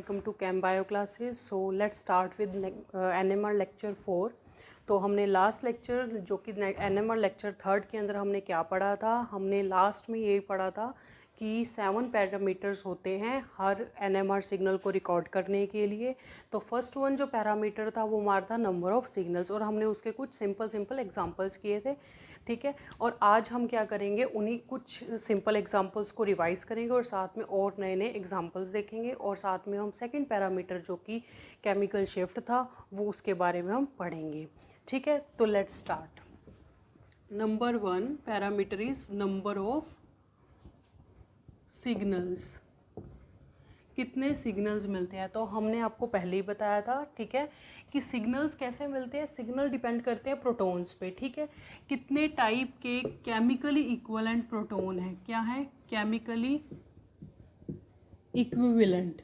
Welcome to chem bio classes. So let's start with NMR lecture 4। तो हमने last lecture जो कि NMR lecture 3 के अंदर हमने क्या पढ़ा था, हमने लास्ट में यही पढ़ा था कि 7 पैरामीटर्स होते हैं हर एनएमआर सिग्नल को रिकॉर्ड करने के लिए। तो फर्स्ट वन जो पैरामीटर था वो हमारा था नंबर ऑफ़ सिग्नल्स, और हमने उसके कुछ सिंपल एग्जांपल्स किए थे, ठीक है। और आज हम क्या करेंगे, उन्हीं कुछ सिंपल एग्जांपल्स को रिवाइज करेंगे और साथ में और नए नए एग्जांपल्स देखेंगे, और साथ में हम सेकंड पैरामीटर जो कि केमिकल शिफ्ट था वो उसके बारे में हम पढ़ेंगे, ठीक है। तो let's start. Number 1 parameter is number of signals. कितने सिग्नल्स मिलते हैं, तो हमने आपको पहले ही बताया था, ठीक है, कि सिग्नल्स कैसे मिलते हैं। सिग्नल डिपेंड करते हैं प्रोटॉन्स पे, ठीक है। कितने टाइप के केमिकली इक्विवेलेंट प्रोटॉन है, क्या है, केमिकली इक्विवेलेंट।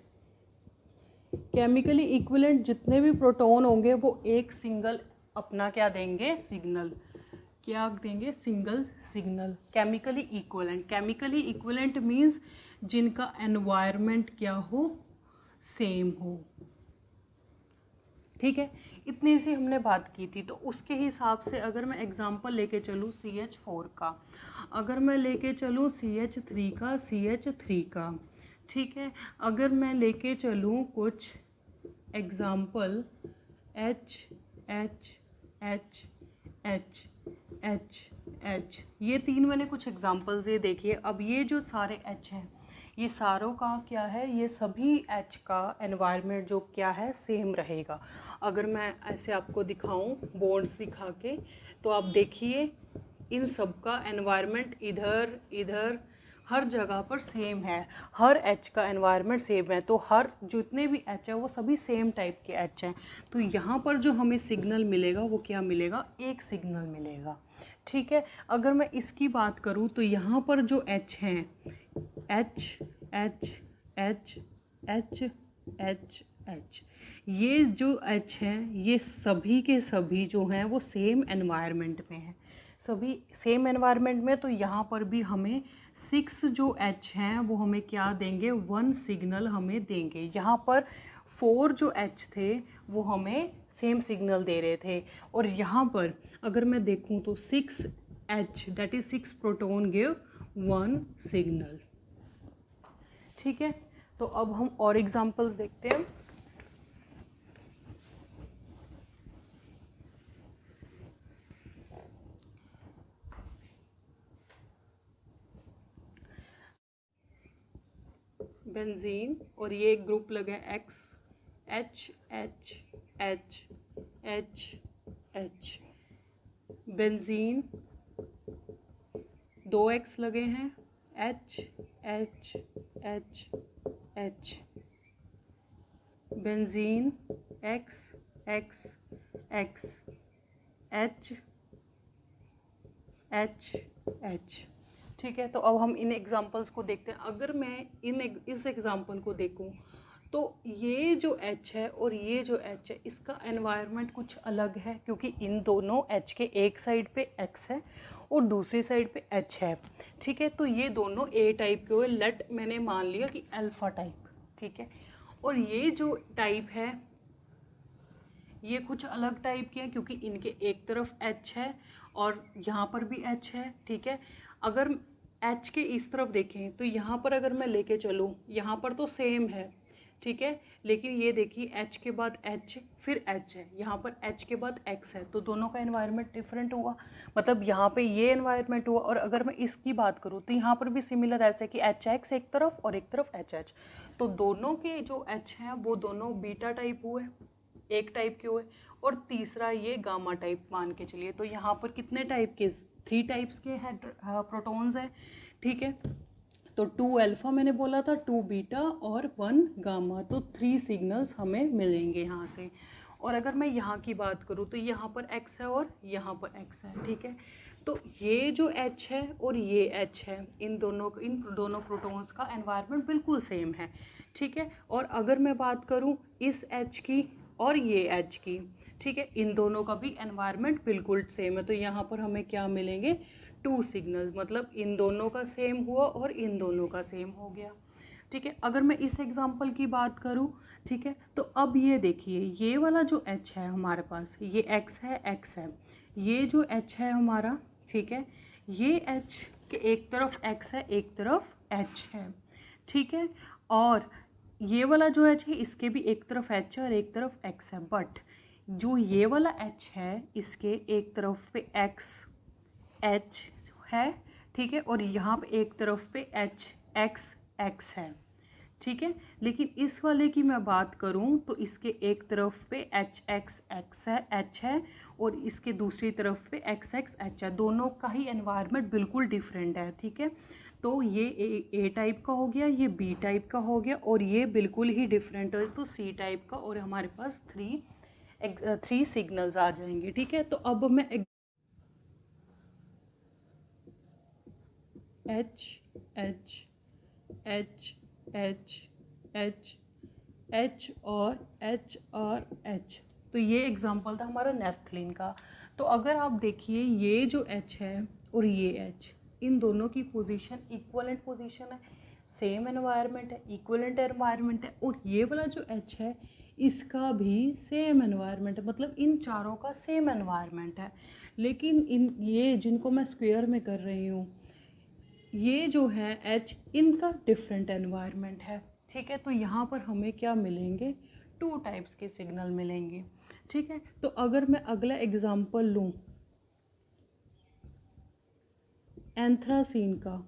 केमिकली इक्विवेलेंट जितने भी प्रोटॉन होंगे वो एक सिंगल अपना क्या देंगे, सिग्नल, क्या देंगे, single signal. Chemically equivalent, chemically equivalent means जिनका एनवायरनमेंट क्या हो, सेम हो, ठीक है। इतनी सी हमने बात की थी। तो उसके हिसाब से अगर मैं एग्जांपल लेके चलूँ CH4 का, अगर मैं लेके चलूँ CH3 का, CH3 का, ठीक है। अगर मैं लेके चलूँ कुछ example H H H H H H, ये तीन मैंने कुछ एग्जांपल्स ये देखिए। अब ये जो सारे H हैं ये सारों का क्या है, ये सभी H का एनवायरनमेंट जो क्या है, सेम रहेगा। अगर मैं ऐसे आपको दिखाऊं बोर्ड्स दिखा के, तो आप देखिए इन सब का एनवायरनमेंट इधर इधर हर जगह पर सेम है, हर H का एनवायरनमेंट सेम है। तो हर जितने भी H है वो सभी सेम टाइप के H हैं। तो यहाँ पर जो हमें सिग्नल मिलेगा वो क्या मिलेगा, एक सिग्नल मिलेगा, ठीक है। अगर मैं इसकी बात करूँ तो यहाँ पर जो H हैं, H H H H H H, ये जो H हैं ये सभी के सभी जो हैं वो सेम एनवायरनमेंट में हैं, सभी सेम एनवायरनमेंट में। तो यहाँ पर भी हमें 6 जो H हैं वो हमें क्या देंगे, 1 सिग्नल हमें देंगे। यहाँ पर 4 जो H थे वो हमें सेम सिग्नल दे रहे थे, और यहाँ पर अगर मैं देखूँ तो 6H that is 6 proton give 1 signal, ठीक है। तो अब हम और एग्जांपल्स देखते हैं। बेंजीन, और ये एक ग्रुप लगा है X H H H H H। Benzene 2 X लगे हैं, H H H H। Benzene X X X H H H, ठीक है। तो अब हम इन एग्जांपल्स को देखते हैं। अगर मैं इस एग्जांपल को देखूं तो ये जो H है और ये जो H है इसका एनवायरनमेंट कुछ अलग है, क्योंकि इन दोनों H के एक साइड पे X है और दूसरी साइड पे H है, ठीक है। तो ये दोनों A टाइप के हुए, लेट मैंने मान लिया कि अल्फा टाइप, ठीक है। और ये जो टाइप है ये कुछ अलग टाइप के हैं, क्योंकि इनके एक तरफ H है और यहाँ पर भी H है, ठीक है। अगर H के इस तरफ देखें तो यहाँ पर अगर मैं लेके चलूँ, यहाँ पर तो सेम है, ठीक है, लेकिन ये देखिए H के बाद H फिर H है, यहाँ पर H के बाद X है, तो दोनों का एनवायरनमेंट डिफरेंट हुआ। मतलब यहाँ पे ये एनवायरनमेंट हुआ। और अगर मैं इसकी बात करूँ तो यहाँ पर भी सिमिलर ऐसे कि HX एक तरफ और एक तरफ HH, तो दोनों के जो H हैं वो दोनों बीटा टाइप हुए, एक टाइप के हुए, और तीसरा ये गामा टाइप मान के चलिए। तो यहाँ पर कितने टाइप के, 3 टाइप्स के प्रोटॉन्स हैं, ठीक है। तो 2 अल्फा मैंने बोला था, 2 बीटा और 1 गामा, तो 3 सिग्नल्स हमें मिलेंगे यहाँ से। और अगर मैं यहाँ की बात करूँ तो यहाँ पर X है और यहाँ पर X है, ठीक है। तो ये जो H है और ये H है, इन दोनों प्रोटॉन्स का एनवायरनमेंट बिल्कुल सेम है, ठीक है। और अगर मैं बात करूँ इस H की और ये H की, ठीक है, इन दोनों का भी एनवायरनमेंट बिल्कुल सेम है। तो यहाँ पर हमें क्या मिलेंगे, 2 सिग्नल्स, मतलब इन दोनों का सेम हुआ और इन दोनों का सेम हो गया। ठीक है। अगर मैं इस एग्जांपल की बात करूं, ठीक है, तो अब ये देखिए, ये वाला जो H है हमारे पास, ये X है, X है, ये जो H है हमारा, ठीक है, ये H के एक तरफ X है, एक तरफ H है, ठीक है, और ये वाला जो H है इसके भी एक तरफ H है और एक तरफ X है, बट जो ये वाला H है इसके एक तरफ पे X H है, ठीक है, और यहाँ पे एक तरफ पे H X X है, ठीक है। लेकिन इस वाले की मैं बात करूं तो इसके एक तरफ पे H X X है, H है, और इसके दूसरी तरफ पे X X H है। दोनों का ही एनवायरनमेंट बिल्कुल डिफरेंट है, ठीक है। तो ये ए टाइप का हो गया, ये बी टाइप का हो गया, और ये बिल्कुल ही डिफरेंट है तो सी टाइप का, और हमारे पास थ्री सिग्नल्स आ जाएंगे, ठीक है। तो अब मैं H H H H H H और H और H, तो ये एग्जाम्पल था हमारा नेफ्थलीन का। तो अगर आप देखिए ये जो H है और ये H, इन दोनों की पोजीशन इक्वलेंट पोजीशन है, सेम एनवायरनमेंट है, इक्वलेंट एनवायरनमेंट है, और ये वाला जो H है इसका भी सेम एनवायरनमेंट है, मतलब इन चारों का सेम एनवायरनमेंट है। लेकिन इन ये जिनको मैं स्क्वायर में कर रही हूँ, ये जो है H, इनका डिफरेंट एनवायरनमेंट है, ठीक है। तो यहाँ पर हमें क्या मिलेंगे, 2 टाइप्स के सिग्नल मिलेंगे, ठीक है। तो अगर मैं अगला एग्जांपल लूँ एंथ्रासीन का,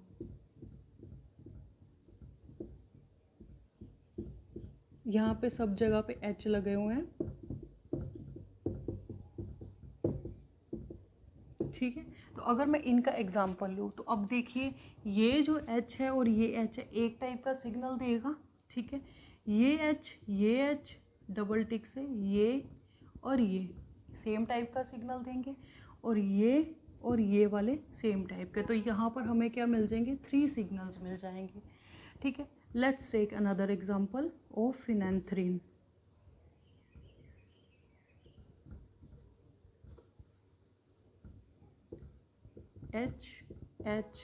यहाँ पे सब जगह पे H लगे हुए हैं, ठीक है। तो अगर मैं इनका एग्जांपल लूँ तो अब देखिए ये जो H है और ये H है एक टाइप का सिग्नल देगा, ठीक है। ये H डबल टिक से ये और ये सेम टाइप का सिग्नल देंगे, और ये वाले सेम टाइप के। तो यहाँ पर हमें क्या मिल जाएंगे, 3 सिग्नल्स मिल जाएंगे, ठीक है। Let's take another example of phenanthrene. H H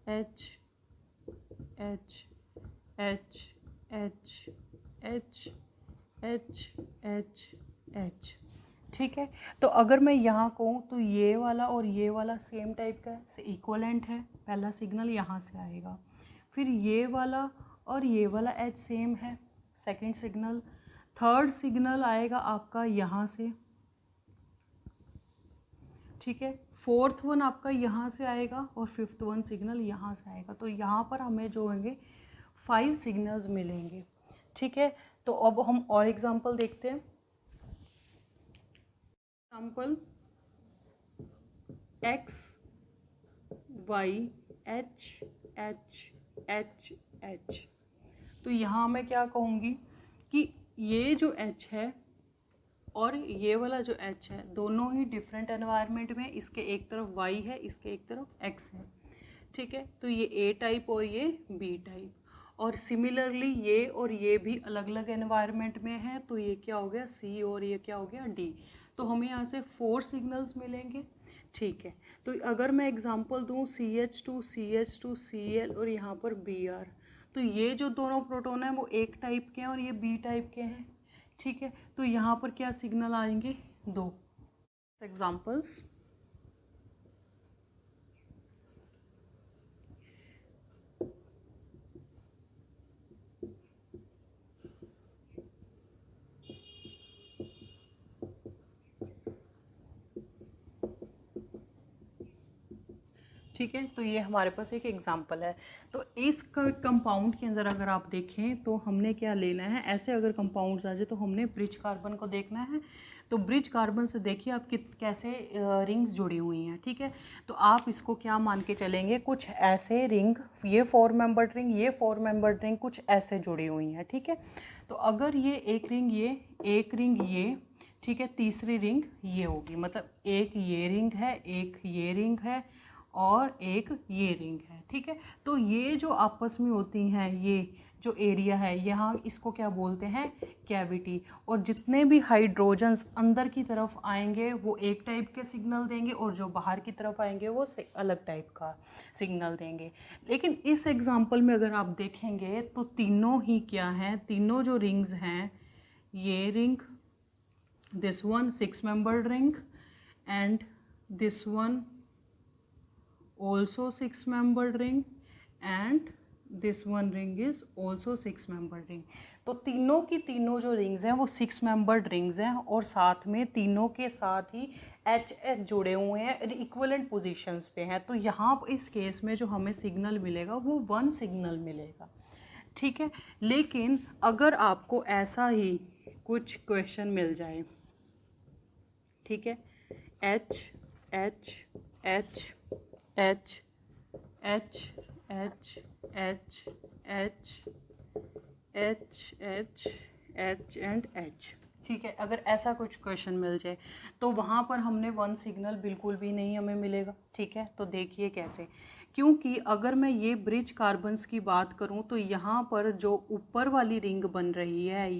H H H H H H H H, ठीक है। तो अगर मैं यहाँ कहूँ तो ये वाला और ये वाला सेम टाइप का है, इक्वलेंट है, पहला सिग्नल यहाँ से आएगा। फिर ये वाला और ये वाला H सेम है, सेकंड सिग्नल। थर्ड सिग्नल आएगा आपका यहाँ से, ठीक है। फोर्थ वन आपका यहाँ से आएगा और फिफ्थ वन सिग्नल यहाँ से आएगा। तो यहाँ पर हमें जो होंगे 5 सिग्नल्स मिलेंगे, ठीक है। तो अब हम और एग्जांपल देखते हैं। Example X Y H H H H। तो यहाँ मैं क्या कहूँगी कि ये जो H है और ये वाला जो H है दोनों ही डिफरेंट एनवायरनमेंट में, इसके एक तरफ Y है, इसके एक तरफ X है, ठीक है। तो ये A टाइप और ये B टाइप, और सिमिलरली ये और ये भी अलग अलग एनवायरनमेंट में है। तो ये क्या हो गया C और ये क्या हो गया D। तो हमें यहाँ से 4 सिग्नल्स मिलेंगे, ठीक है। तो अगर मैं एग्जांपल दूँ CH2 CH2 Cl और यहाँ पर Br, तो ये जो दोनों प्रोटोन हैं वो एक टाइप के हैं और ये B टाइप के हैं, ठीक है। तो यहाँ पर क्या सिग्नल आएंगे, 2 एग्जांपल्स। ठीक है, तो ये हमारे पास एक एग्जांपल है। तो इस कंपाउंड के अंदर अगर आप देखें तो हमने क्या लेना है, ऐसे अगर कंपाउंड्स आ जाए तो हमने ब्रिज कार्बन को देखना है। तो ब्रिज कार्बन से देखिए आप कैसे रिंग्स जुड़ी हुई हैं, ठीक है। तो आप इसको क्या मान के चलेंगे, कुछ ऐसे रिंग, ये 4 मेंबर्ड रिंग, ये 4 मेंबर्ड रिंग कुछ ऐसे जुड़ी हुई हैं, ठीक है। तो अगर ये एक रिंग ये, ठीक है, तीसरी रिंग ये होगी, मतलब एक ये रिंग है, एक ये रिंग है और एक ये रिंग है, ठीक है। तो ये जो आपस में होती हैं, ये जो एरिया है यहाँ, इसको क्या बोलते हैं, कैविटी। और जितने भी हाइड्रोजन्स अंदर की तरफ आएंगे वो एक टाइप के सिग्नल देंगे, और जो बाहर की तरफ आएंगे वो अलग टाइप का सिग्नल देंगे। लेकिन इस एग्जांपल में अगर आप देखेंगे तो तीनों ही क्या हैं, तीनों जो रिंग्स हैं, ये ring, this one 6-membered ring, and this one also 6-membered ring, and this one ring is also 6-membered ring। तो तीनों की तीनों जो रिंग्स हैं वो 6-membered रिंग्स हैं, और साथ में तीनों के साथ ही एच एच जुड़े हुए हैं, इक्वलेंट पोजीशंस पे हैं। तो यहाँ इस केस में जो हमें सिग्नल मिलेगा वो 1 सिग्नल मिलेगा, ठीक है। लेकिन अगर आपको ऐसा ही कुछ क्वेश्चन मिल जाए, ठीक है, H H H H H H H H H H H and H, ठीक है, अगर ऐसा कुछ क्वेश्चन मिल जाए तो वहाँ पर हमने 1 सिग्नल बिल्कुल भी नहीं हमें मिलेगा, ठीक है। तो देखिए कैसे, क्योंकि अगर मैं ये ब्रिज कार्बन्स की बात करूँ तो यहाँ पर जो ऊपर वाली रिंग बन रही है,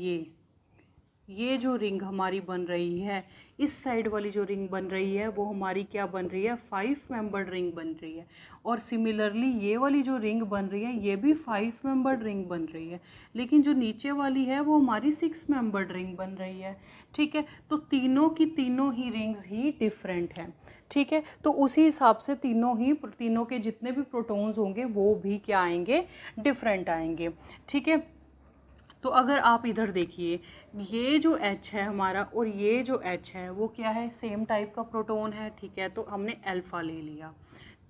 ये जो रिंग हमारी बन रही है, इस साइड वाली जो रिंग बन रही है वो हमारी क्या बन रही है, 5-membered रिंग बन रही है। और सिमिलरली ये वाली जो रिंग बन रही है ये भी 5-membered रिंग बन रही है, लेकिन जो नीचे वाली है वो हमारी 6-membered रिंग बन रही है, ठीक है। तो तीनों की तीनों ही रिंग्स ही डिफरेंट हैं, ठीक है। तो उसी हिसाब से तीनों के जितने भी प्रोटॉन्स होंगे वो भी क्या आएंगे, डिफरेंट आएंगे, ठीक है। तो अगर आप इधर देखिए, ये जो H है हमारा और ये जो H है वो क्या है, सेम टाइप का प्रोटॉन है, ठीक है। तो हमने अल्फ़ा ले लिया,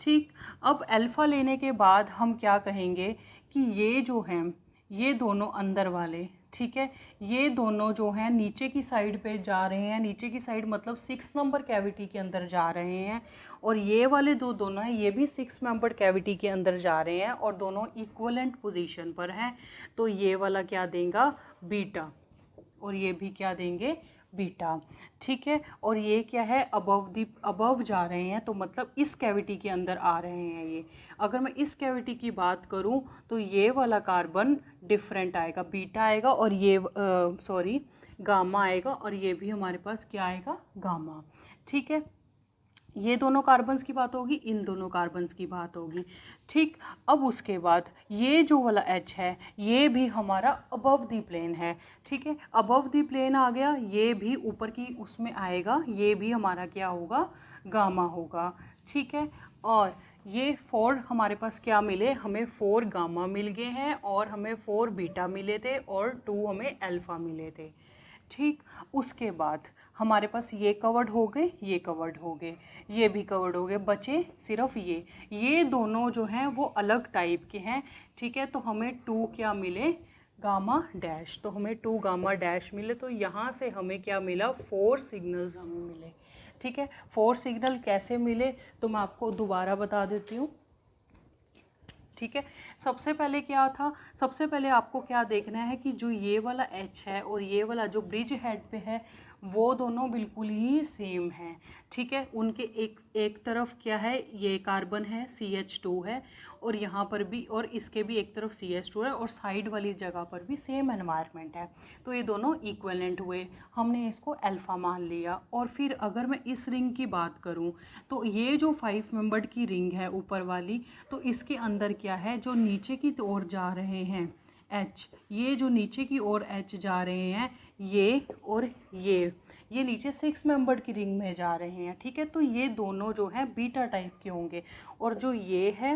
ठीक। अब अल्फ़ा लेने के बाद हम क्या कहेंगे कि ये जो हैं, ये दोनों अंदर वाले, ठीक है, ये दोनों जो हैं नीचे की साइड पे जा रहे हैं, नीचे की साइड मतलब 6 नंबर कैविटी के अंदर जा रहे हैं, और ये वाले दोनों हैं, ये भी 6-membered कैविटी के अंदर जा रहे हैं, और दोनों इक्वलेंट पोजीशन पर हैं। तो ये वाला क्या देगा, बीटा, और ये भी क्या देंगे, बीटा, ठीक है। और ये क्या है, अबव जा रहे हैं, तो मतलब इस कैविटी के अंदर आ रहे हैं ये। अगर मैं इस कैविटी की बात करूं तो ये वाला कार्बन डिफरेंट आएगा, बीटा आएगा, और ये गामा आएगा, और ये भी हमारे पास क्या आएगा, गामा, ठीक है। ये दोनों कार्बन्स की बात होगी, इन दोनों कार्बन्स की बात होगी, ठीक। अब उसके बाद ये जो वाला H है ये भी हमारा अबव दी प्लेन है, ठीक है। अबव दी प्लेन आ गया, ये भी ऊपर की उसमें आएगा, ये भी हमारा क्या होगा, गामा होगा, ठीक है। और ये 4 हमारे पास क्या मिले, हमें 4 गामा मिल गए हैं, और हमें 4 बीटा मिले थे, और 2 हमें अल्फ़ा मिले थे, ठीक। उसके बाद हमारे पास ये कवर्ड हो गए, ये कवर्ड हो गए, ये भी कवर्ड हो गए, बचे सिर्फ ये दोनों जो हैं वो अलग टाइप के हैं, ठीक है। तो हमें 2 क्या मिले, गामा डैश, तो हमें 2 गामा डैश मिले। तो यहाँ से हमें क्या मिला, 4 सिग्नल्स हमें मिले, ठीक है। 4 सिग्नल कैसे मिले तो मैं आपको दोबारा बता देती हूँ, ठीक है। सबसे पहले क्या था, सबसे पहले आपको क्या देखना है कि जो ये वाला H है और ये वाला जो ब्रिज हेड पे है वो दोनों बिल्कुल ही सेम हैं, ठीक है। उनके एक तरफ क्या है, ये कार्बन है, CH2 है, और यहाँ पर भी, और इसके भी एक तरफ CH2 है, और साइड वाली जगह पर भी सेम एनवायरनमेंट है। तो ये दोनों इक्विवेलेंट हुए, हमने इसको अल्फ़ा मान लिया। और फिर अगर मैं इस रिंग की बात करूँ तो ये जो 5-membered की रिंग है ऊपर वाली, तो इसके अंदर क्या है, जो नीचे की ओर जा रहे हैं H, ये जो नीचे की ओर H जा रहे हैं, ये और ये नीचे 6-membered की रिंग में जा रहे हैं, ठीक है। तो ये दोनों जो है बीटा टाइप के होंगे, और जो ये है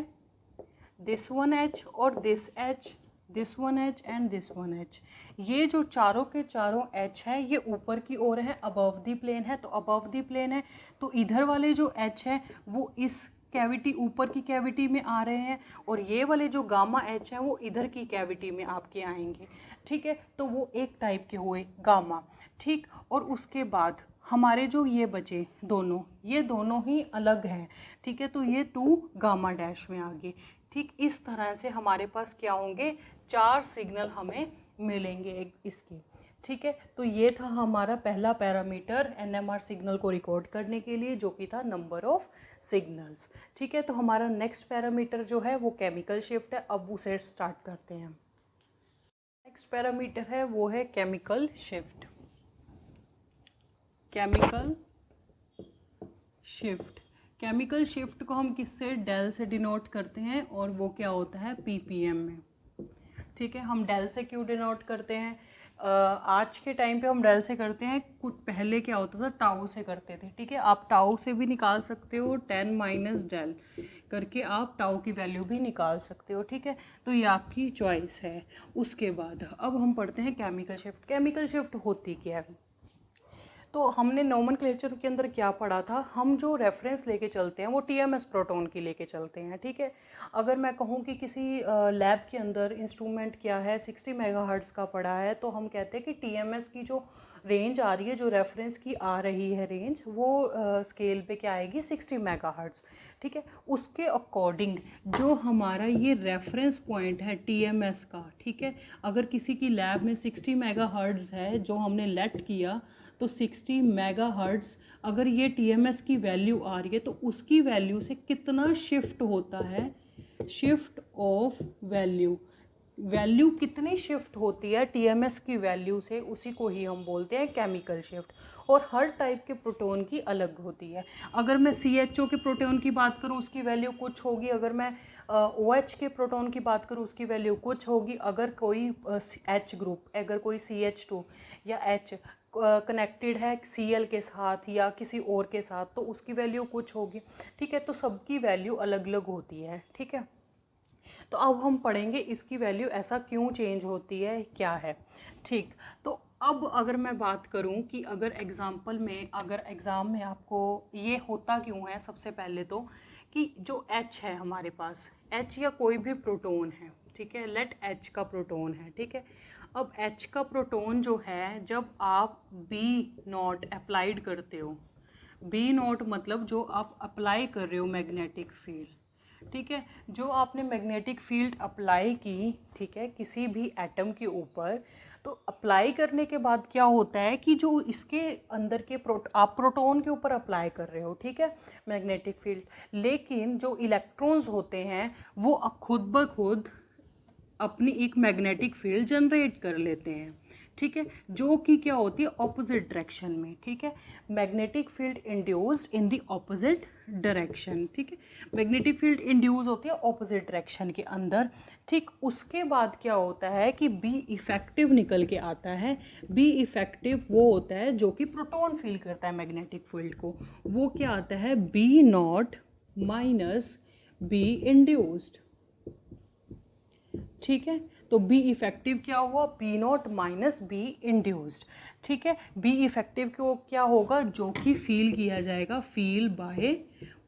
दिस वन H और this H, this one H and this one H, ये जो चारों के चारों H है ये ऊपर की ओर है, अबव दी प्लेन है, तो अबव दी प्लेन है, तो इधर वाले जो H है वो इस कैविटी, ऊपर की कैविटी में आ रहे हैं, और ये वाले जो गामा H है वो इधर की कैविटी में आपके आएंगे, ठीक है। तो वो एक टाइप के हुए गामा, ठीक। और उसके बाद हमारे जो ये बचे दोनों, ये दोनों ही अलग हैं, ठीक है। तो ये 2 गामा डैश में आ गए, ठीक। इस तरह से हमारे पास क्या होंगे, 4 सिग्नल हमें मिलेंगे इसके, ठीक है, तो ये था हमारा पहला पैरामीटर एनएमआर सिग्नल को रिकॉर्ड करने के लिए, जो कि था नंबर ऑफ सिग्नल्स। ठीक है, तो हमारा नेक्स्ट पैरामीटर जो है वो केमिकल शिफ्ट है। अब उसे स्टार्ट करते हैं। नेक्स्ट पैरामीटर है वो है chemical shift. Chemical shift, chemical shift को हम किससे, डेल से डिनोट करते हैं, और वो क्या होता है, पीपीएम में। ठीक है, हम डेल से क्यों डिनोट करते हैं, आज के टाइम पे हम डेल से करते हैं, कुछ पहले क्या होता था टाउ से करते थे। ठीक है, आप टाउ से भी निकाल सकते हो, 10 माइनस डेल करके आप टाउ की वैल्यू भी निकाल सकते हो। ठीक है, तो ये आपकी चॉइस है। उसके बाद अब हम पढ़ते हैं केमिकल शिफ्ट। केमिकल शिफ्ट होती क्या है, तो हमने नोमेनक्लेचर के अंदर क्या पढ़ा था, हम जो रेफरेंस लेके चलते हैं वो टीएमएस प्रोटॉन की लेके चलते हैं। ठीक है, अगर मैं कहूँ कि किसी लैब के अंदर इंस्ट्रूमेंट क्या है 60 मेगाहर्ट्ज का पड़ा है, तो हम कहते हैं कि टीएमएस की जो रेंज आ रही है, जो रेफरेंस की आ रही है रेंज, वो स्केल पे क्या आएगी, 60 मेगाहर्ट्ज। ठीक है, उसके अकॉर्डिंग जो हमारा ये रेफरेंस पॉइंट है टीएमएस का, ठीक है, अगर किसी की लैब में 60 मेगाहर्ट्ज है जो हमने लेट किया, तो 60 मेगाहर्ट्ज अगर ये टीएमएस की वैल्यू आ रही है, तो उसकी वैल्यू से कितना शिफ्ट होता है, शिफ्ट ऑफ वैल्यू, वैल्यू कितनी शिफ्ट होती है टीएमएस की वैल्यू से, उसी को ही हम बोलते हैं केमिकल शिफ्ट। और हर टाइप के प्रोटॉन की अलग होती है। अगर मैं CHO के प्रोटॉन की बात करूं उसकी वैल्यू कुछ होगी, अगर मैं OH के प्रोटॉन की बात करूं उसकी वैल्यू कुछ होगी, अगर कोई H ग्रुप, अगर कोई CH2 या H कनेक्टेड है Cl के साथ या किसी और के साथ, तो उसकी वैल्यू कुछ होगी। ठीक है, तो सबकी वैल्यू अलग अलग होती है। ठीक है, तो अब हम पढ़ेंगे इसकी वैल्यू ऐसा क्यों चेंज होती है, क्या है। ठीक, तो अब अगर मैं बात करूं कि अगर एग्जाम्पल में, अगर एग्ज़ाम में आपको ये होता क्यों है, सबसे पहले तो कि जो H है हमारे पास, H या कोई भी प्रोटॉन है, ठीक है, लेट H का प्रोटॉन है। ठीक है, अब H का प्रोटॉन जो है, जब आप B0 अप्लाइड करते हो, B0 मतलब जो आप अप्लाई कर रहे हो मैग्नेटिक फील्ड, ठीक है, जो आपने मैग्नेटिक फील्ड अप्लाई की, ठीक है, किसी भी एटम के ऊपर, तो अप्लाई करने के बाद क्या होता है कि जो इसके अंदर के आप प्रोटॉन के ऊपर अप्लाई कर रहे हो, ठीक है, मैग्नेटिक फील्ड, लेकिन जो इलेक्ट्रॉन्स होते हैं वो खुद ब खुद अपनी एक मैग्नेटिक फील्ड जनरेट कर लेते हैं। ठीक है, जो कि क्या होती है, ऑपोजिट डायरेक्शन में। ठीक है, magnetic field induced in the opposite direction. ठीक है, मैग्नेटिक फील्ड इंड्यूस होती है ऑपोजिट डायरेक्शन के अंदर। ठीक, उसके बाद क्या होता है कि बी इफेक्टिव निकल के आता है। बी इफेक्टिव वो होता है जो कि प्रोटॉन फील करता है मैग्नेटिक फील्ड को, वो क्या आता है, B0 माइनस बी इंड्यूस्ड। ठीक है, तो बी इफेक्टिव क्या हुआ, B0 माइनस बी इंड्यूस्ड। ठीक है, बी इफेक्टिव को क्या होगा, जो कि फील किया जाएगा, फील बाय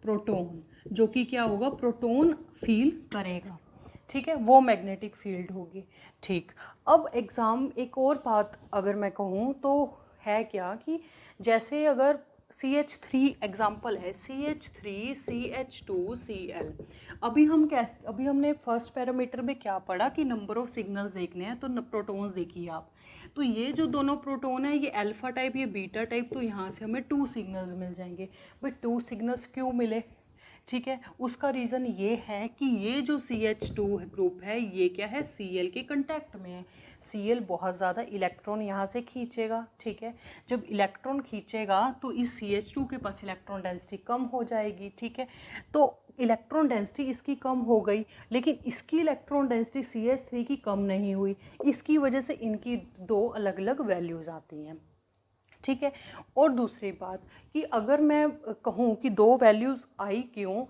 प्रोटॉन, जो कि क्या होगा, प्रोटॉन फील करेगा। ठीक है, वो मैग्नेटिक फील्ड होगी। ठीक, अब एग्ज़ाम एक और बात अगर मैं कहूँ तो है क्या कि जैसे अगर CH3 एग्जाम्पल है, CH3 CH2 Cl, अभी हमने फर्स्ट पैरामीटर में क्या पढ़ा कि नंबर ऑफ सिग्नल्स देखने हैं, तो प्रोटॉन्स देखिए आप, तो ये जो दोनों प्रोटॉन है, ये अल्फा टाइप, ये बीटा टाइप, तो यहाँ से हमें 2 सिग्नल्स मिल जाएंगे। भाई 2 सिग्नल्स क्यों मिले, ठीक है, उसका रीज़न ये है कि ये जो CH2 ग्रुप है ये क्या है, Cl के कंटेक्ट में है। Cl बहुत ज़्यादा इलेक्ट्रॉन यहाँ से खींचेगा। ठीक है, जब इलेक्ट्रॉन खींचेगा तो इस CH2 के पास इलेक्ट्रॉन डेंसिटी कम हो जाएगी। ठीक है, तो इलेक्ट्रॉन डेंसिटी इसकी कम हो गई, लेकिन इसकी इलेक्ट्रॉन डेंसिटी CH3 की कम नहीं हुई, इसकी वजह से इनकी 2 अलग अलग वैल्यूज़ आती हैं। ठीक है, और दूसरी बात कि अगर मैं कहूँ कि 2 वैल्यूज़ आई क्यों,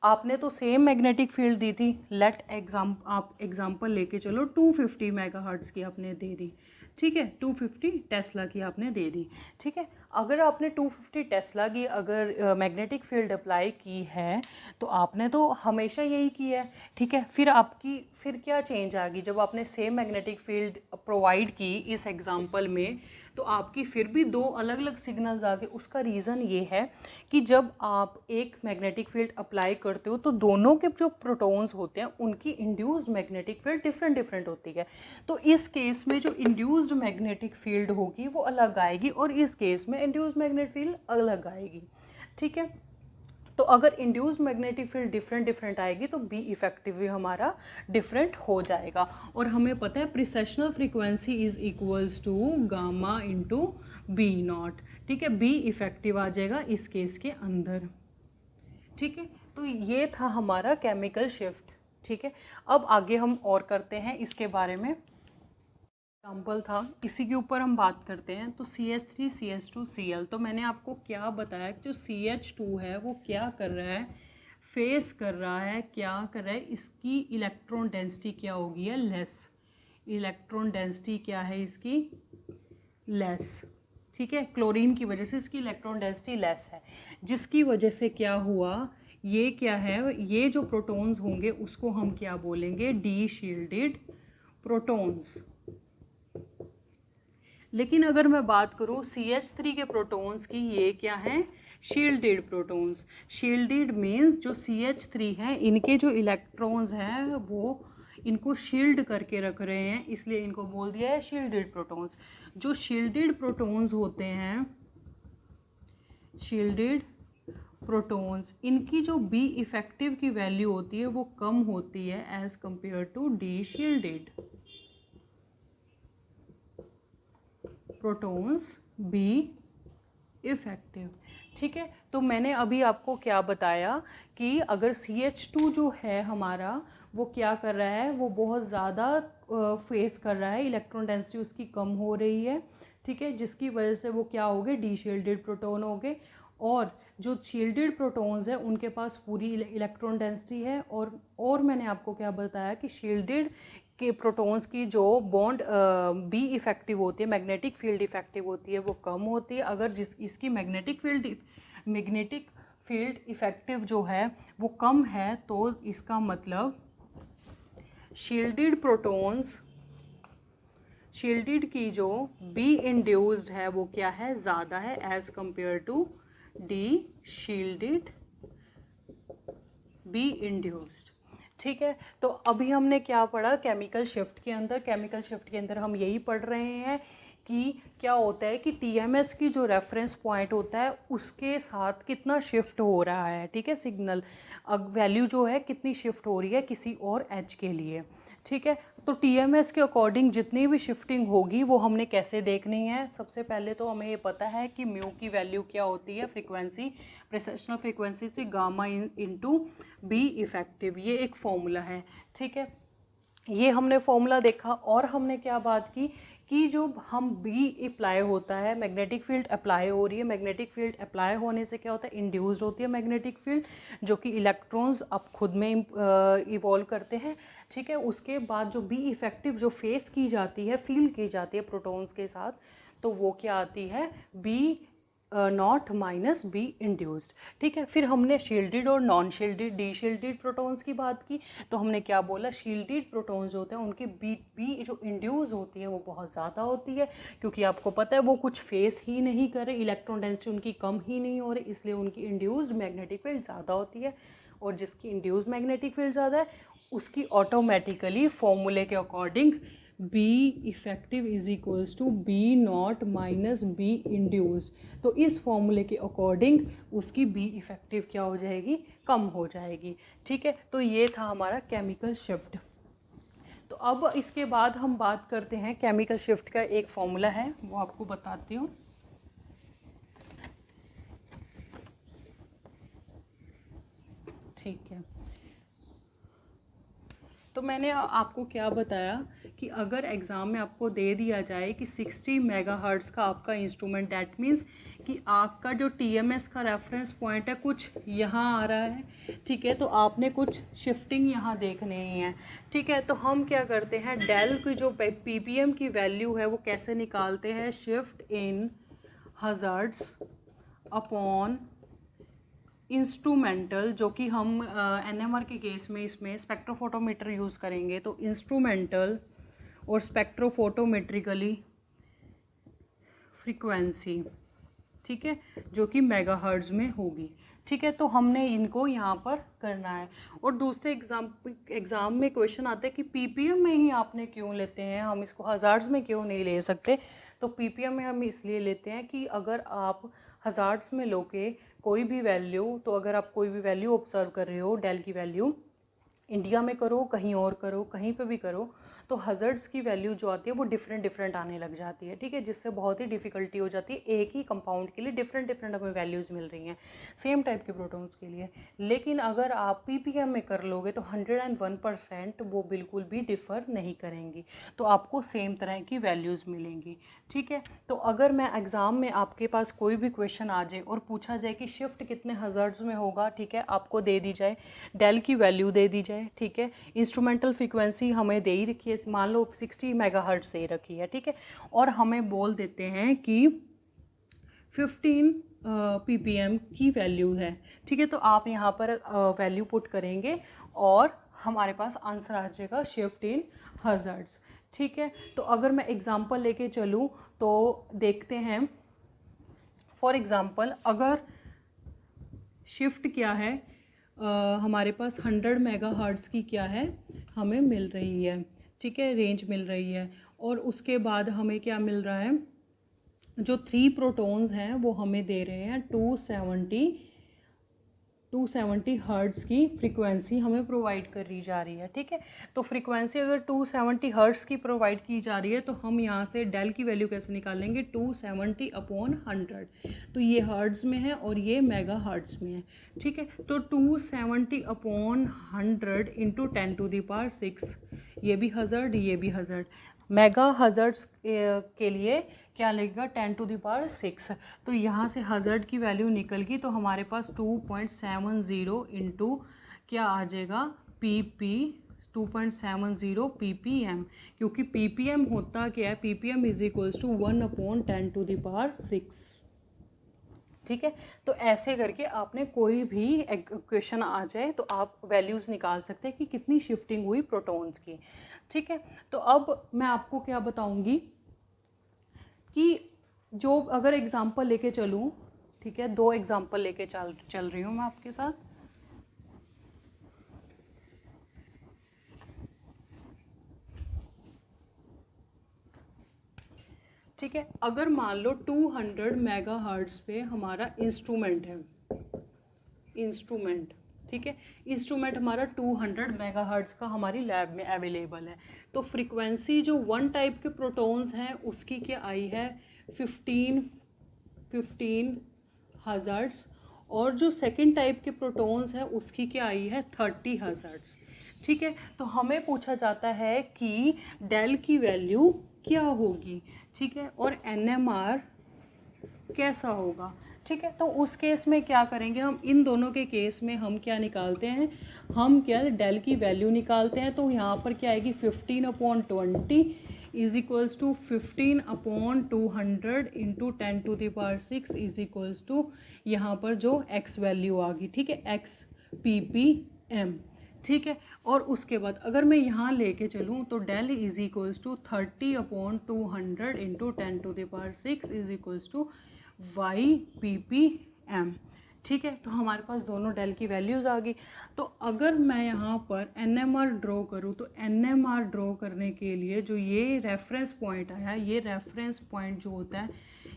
आपने तो सेम मैग्नेटिक फील्ड दी थी, आप एग्जांपल लेके चलो 250 मेगाहर्ट्ज़ की आपने दे दी। ठीक है, 250 टेस्ला की आपने दे दी। ठीक है, अगर आपने 250 टेस्ला की अगर मैग्नेटिक फील्ड अप्लाई की है, तो आपने तो हमेशा यही किया है। ठीक है, फिर क्या चेंज आ गई जब आपने सेम मैग्नेटिक फील्ड प्रोवाइड की इस एग्जांपल में, तो आपकी फिर भी दो अलग अलग सिग्नल्स आ गए। उसका रीज़न ये है कि जब आप एक मैग्नेटिक फील्ड अप्लाई करते हो तो दोनों के जो प्रोटॉन्स होते हैं उनकी induced magnetic field different different होती है। तो इस केस में जो इंड्यूस्ड मैग्नेटिक फील्ड होगी वो अलग आएगी और इस केस में इंड्यूस्ड मैग्नेटिक फील्ड अलग आएगी। ठीक है, तो अगर induced magnetic field different different आएगी तो बी इफेक्टिव भी हमारा डिफरेंट हो जाएगा। और हमें पता है precessional frequency is equals to gamma into B naught. ठीक है, बी इफेक्टिव आ जाएगा इस केस के अंदर। ठीक है, तो ये था हमारा केमिकल शिफ्ट। ठीक है, अब आगे हम और करते हैं इसके बारे में। एग्जाम्पल था, इसी के ऊपर हम बात करते हैं। तो CH3 CH2 Cl, तो मैंने आपको क्या बताया कि जो CH2 है वो क्या कर रहा है, फेस कर रहा है, क्या कर रहा है, इसकी इलेक्ट्रॉन डेंसिटी क्या होगी है, लेस। इलेक्ट्रॉन डेंसिटी क्या है इसकी, लेस। ठीक है, क्लोरीन की वजह से इसकी इलेक्ट्रॉन डेंसिटी लेस है, जिसकी वजह से क्या हुआ, ये क्या है, ये जो प्रोटॉन्स होंगे उसको हम क्या बोलेंगे, डी शील्डेड प्रोटॉन्स। लेकिन अगर मैं बात करूँ CH3 के प्रोटॉन्स की, ये क्या हैं, शील्डेड प्रोटॉन्स। शील्डेड मीन्स जो CH3 हैं इनके जो इलेक्ट्रॉन्स हैं वो इनको शील्ड करके रख रहे हैं, इसलिए इनको बोल दिया है शील्डेड प्रोटॉन्स। जो शील्डेड प्रोटॉन्स होते हैं, शील्डेड प्रोटॉन्स, इनकी जो बी इफेक्टिव की वैल्यू होती है वो कम होती है as compare to the shielded protons B effective. ठीक है, तो मैंने अभी आपको क्या बताया कि अगर CH2 जो है हमारा वो क्या कर रहा है, वो बहुत ज़्यादा फेस कर रहा है, इलेक्ट्रॉन डेंसिटी उसकी कम हो रही है। ठीक है, जिसकी वजह से वो क्या हो गए, डी शील्डेड प्रोटॉन हो गए। और जो शील्डेड प्रोटॉन्स है उनके पास पूरी इलेक्ट्रॉन डेंसिटी है। और मैंने आपको क्या बताया कि शील्डेड के प्रोटॉन्स की जो बॉन्ड बी इफेक्टिव होती है, मैग्नेटिक फील्ड इफेक्टिव होती है, वो कम होती है। अगर इसकी मैग्नेटिक फील्ड इफेक्टिव जो है वो कम है, तो इसका मतलब शील्डेड प्रोटॉन्स, शील्डेड की जो बी इंड्यूस्ड है वो क्या है, ज़्यादा है as compare to the shielded B induced. ठीक है, तो अभी हमने क्या पढ़ा केमिकल शिफ्ट के अंदर, केमिकल शिफ्ट के अंदर हम यही पढ़ रहे हैं कि क्या होता है कि TMS की जो रेफरेंस पॉइंट होता है उसके साथ कितना शिफ्ट हो रहा है। ठीक है, सिग्नल वैल्यू जो है कितनी शिफ्ट हो रही है किसी और एज के लिए। ठीक है, तो TMS के अकॉर्डिंग जितनी भी शिफ्टिंग होगी वो हमने कैसे देखनी है। सबसे पहले तो हमें ये पता है कि म्यू की वैल्यू क्या होती है, फ्रीक्वेंसी, प्रिसेशनल फ्रीक्वेंसी से गामा इंटू बी इफेक्टिव, ये एक फॉर्मूला है। ठीक है, ये हमने फॉर्मूला देखा। और हमने क्या बात की कि जो हम बी अप्लाई होता है, मैग्नेटिक फील्ड अप्लाई हो रही है, मैग्नेटिक फील्ड अप्लाई होने से क्या होता है, इंड्यूस्ड होती है मैग्नेटिक फील्ड, जो कि इलेक्ट्रॉन्स अब खुद में इवॉल्व करते हैं। ठीक है, उसके बाद जो बी इफेक्टिव जो फेस की जाती है, फील की जाती है प्रोटॉन्स के साथ, तो वो क्या आती है, B not minus B induced. ठीक है, फिर हमने शील्डेड और non shielded, the shielded protons की बात की। तो हमने क्या बोला, शील्डेड प्रोटॉन्स होते हैं उनकी बी जो इंड्यूस होती है वो बहुत ज़्यादा होती है, क्योंकि आपको पता है वो कुछ फेस ही नहीं कर रहे, इलेक्ट्रॉन डेंसिटी उनकी कम ही नहीं हो रही, इसलिए उनकी इंड्यूस्ड मैग्नेटिक फील्ड ज़्यादा होती है। और जिसकी इंड्यूस्ड मैग्नेटिक फील्ड ज़्यादा है उसकी ऑटोमेटिकली फॉर्मूले के according B effective is equals to B not minus B induced. तो इस फॉर्मूले के अकॉर्डिंग उसकी बी इफेक्टिव क्या हो जाएगी, कम हो जाएगी। ठीक है, तो ये था हमारा केमिकल शिफ्ट। तो अब इसके बाद हम बात करते हैं केमिकल शिफ्ट का एक फॉर्मूला है, वो आपको बताती हूँ। ठीक है, तो मैंने आपको क्या बताया कि अगर एग्ज़ाम में आपको दे दिया जाए कि 60 मेगाहर्ट्ज़ का आपका इंस्ट्रूमेंट, दैट मीन्स कि आपका जो TMS का रेफरेंस पॉइंट है कुछ यहाँ आ रहा है। ठीक है, तो आपने कुछ शिफ्टिंग यहाँ देखनी है। ठीक है, तो हम क्या करते हैं, डेल की जो PPM की वैल्यू है वो कैसे निकालते हैं, shift in hazards upon instrumental, जो कि हम NMR के केस में इसमें स्पेक्ट्रोफोटोमीटर यूज़ करेंगे। तो इंस्ट्रूमेंटल और स्पेक्ट्रोफोटोमेट्रिकली फ्रीक्वेंसी, ठीक है, जो कि मेगाहर्ट्ज़ में होगी, ठीक है। तो हमने इनको यहाँ पर करना है। और दूसरे एग्ज़ाम में क्वेश्चन आता है कि पीपीएम में ही आपने क्यों लेते हैं, हम इसको हज़ार्ड्स में क्यों नहीं ले सकते। तो पीपीएम में हम इसलिए लेते हैं कि अगर आप हज़ार्ड्स में लोगे कोई भी वैल्यू, तो अगर आप कोई भी वैल्यू ऑब्जर्व कर रहे हो, डेल की वैल्यू, इंडिया में करो, कहीं और करो, कहीं पे भी करो, तो हज़ार्ड्स की वैल्यू जो आती है वो डिफरेंट आने लग जाती है, ठीक है, जिससे बहुत ही डिफ़िकल्टी हो जाती है। एक ही कंपाउंड के लिए डिफरेंट हमें वैल्यूज़ मिल रही हैं सेम टाइप के प्रोटॉन्स के लिए। लेकिन अगर आप पीपीएम में कर लोगे तो 101% वो बिल्कुल भी डिफ़र नहीं करेंगी, तो आपको सेम तरह की वैल्यूज़ मिलेंगी, ठीक है। तो अगर मैं एग्ज़ाम में आपके पास कोई भी क्वेश्चन आ जाए और पूछा जाए कि शिफ्ट कितने हज़ार्ड्स में होगा, ठीक है, आपको दे दी जाए, डेल की वैल्यू दे दी जाए, ठीक है, इंस्ट्रूमेंटल फ्रीक्वेंसी हमें दे ही रखी है, मान लो 60 मेगाहर्ट्ज़ दे रखी है, ठीक है, और हमें बोल देते हैं कि 15 ppm की वैल्यू है, ठीक है, तो आप यहाँ पर वैल्यू पुट करेंगे और हमारे पास आंसर आ जाएगा शिफ्ट इन हज़ार्ड्स, ठीक है। तो अगर मैं एग्जांपल लेके चलूँ तो देखते हैं, फॉर एग्जांपल अगर शिफ्ट क्या है, हमारे पास 100 मेगाहर्ट्ज़ की क्या है हमें मिल रही है, ठीक है, रेंज मिल रही है। और उसके बाद हमें क्या मिल रहा है, जो 3 प्रोटॉन्स हैं वो हमें दे रहे हैं 270 हर्ट्ज़ की फ्रीक्वेंसी हमें प्रोवाइड करी जा रही है, ठीक है। तो फ्रीक्वेंसी अगर 270 हर्ट्ज़ की प्रोवाइड की जा रही है तो हम यहाँ से डेल की वैल्यू कैसे निकालेंगे, 270/100, तो ये हर्ट्ज़ में है और ये मेगा हर्ट्ज़ में है, ठीक है। तो 270/100 इंटू 10⁶, ये भी हज़ार्ड, ये भी हज़ार्ड, मेगा हज़ार्ड्स के लिए क्या लगेगा 10⁶। तो यहाँ से हज़ार्ड की वैल्यू निकल गई, तो हमारे पास 2.70 इंटू क्या आ जाएगा पीपी, 2.70 ppm, क्योंकि ppm होता क्या है, ppm इज इक्वल्स टू 1/10⁶, ठीक है। तो ऐसे करके आपने कोई भी क्वेश्चन आ जाए तो आप वैल्यूज़ निकाल सकते हैं कि कितनी शिफ्टिंग हुई प्रोटॉन्स की, ठीक है। तो अब मैं आपको क्या बताऊंगी कि जो अगर एग्जांपल लेके चलूँ, ठीक है, 2 एग्जांपल लेके चल रही हूँ मैं आपके साथ, ठीक है। अगर मान लो 200 मेगाहर्ट्ज़ पे हमारा इंस्ट्रूमेंट है, इंस्ट्रूमेंट, ठीक है, इंस्ट्रूमेंट हमारा 200 मेगाहर्ट्ज़ का हमारी लैब में अवेलेबल है। तो फ्रीक्वेंसी जो 1 टाइप के प्रोटॉन्स हैं उसकी क्या आई है 15 हज़ार्ड्स, और जो सेकंड टाइप के प्रोटॉन्स है उसकी क्या आई है 30 हज़ार्ड्स, ठीक है। तो हमें पूछा जाता है कि डेल की वैल्यू क्या होगी, ठीक है, और NMR कैसा होगा, ठीक है। तो उस केस में क्या करेंगे हम, इन दोनों के केस में हम क्या निकालते हैं, हम क्या डेल की वैल्यू निकालते हैं। तो यहाँ पर क्या आएगी 15/20 is equals to 15/200 into 10⁶ is equals to यहाँ पर जो x वैल्यू आ गई, ठीक है, x ppm, ठीक है। और उसके बाद अगर मैं यहाँ लेके चलूँ तो del is equals to 30/200 into 10⁶ is equals to y/ppm, ठीक है। तो हमारे पास दोनों डेल की वैल्यूज़ आ गई। तो अगर मैं यहाँ पर NMR ड्रॉ करूँ तो NMR ड्रॉ करने के लिए जो ये रेफरेंस पॉइंट आया, ये रेफरेंस पॉइंट जो होता है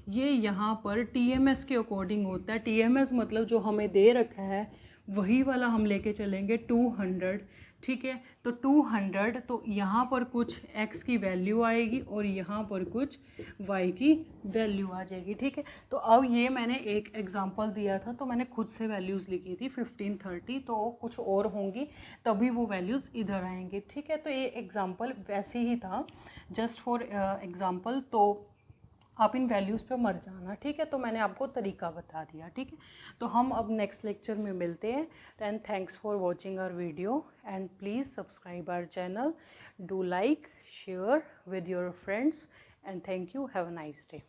ये यहाँ पर TMS के अकॉर्डिंग होता है। TMS मतलब जो हमें दे रखा है वही वाला हम लेके चलेंगे 200, ठीक है। तो 200, तो यहाँ पर कुछ x की वैल्यू आएगी और यहाँ पर कुछ y की वैल्यू आ जाएगी, ठीक है। तो अब ये मैंने एक एग्जांपल दिया था तो मैंने खुद से वैल्यूज़ लिखी थी 15 30, तो कुछ और होंगी तभी वो वैल्यूज़ इधर आएंगे, ठीक है। तो ये एग्जांपल वैसे ही था, जस्ट फॉर एग्जांपल, तो आप इन वैल्यूज़ पे मत जाना, ठीक है। तो मैंने आपको तरीका बता दिया, ठीक है। तो हम अब नेक्स्ट लेक्चर में मिलते हैं। And thanks for watching our video and please subscribe our channel, do like, share with your friends and thank you, have a nice day.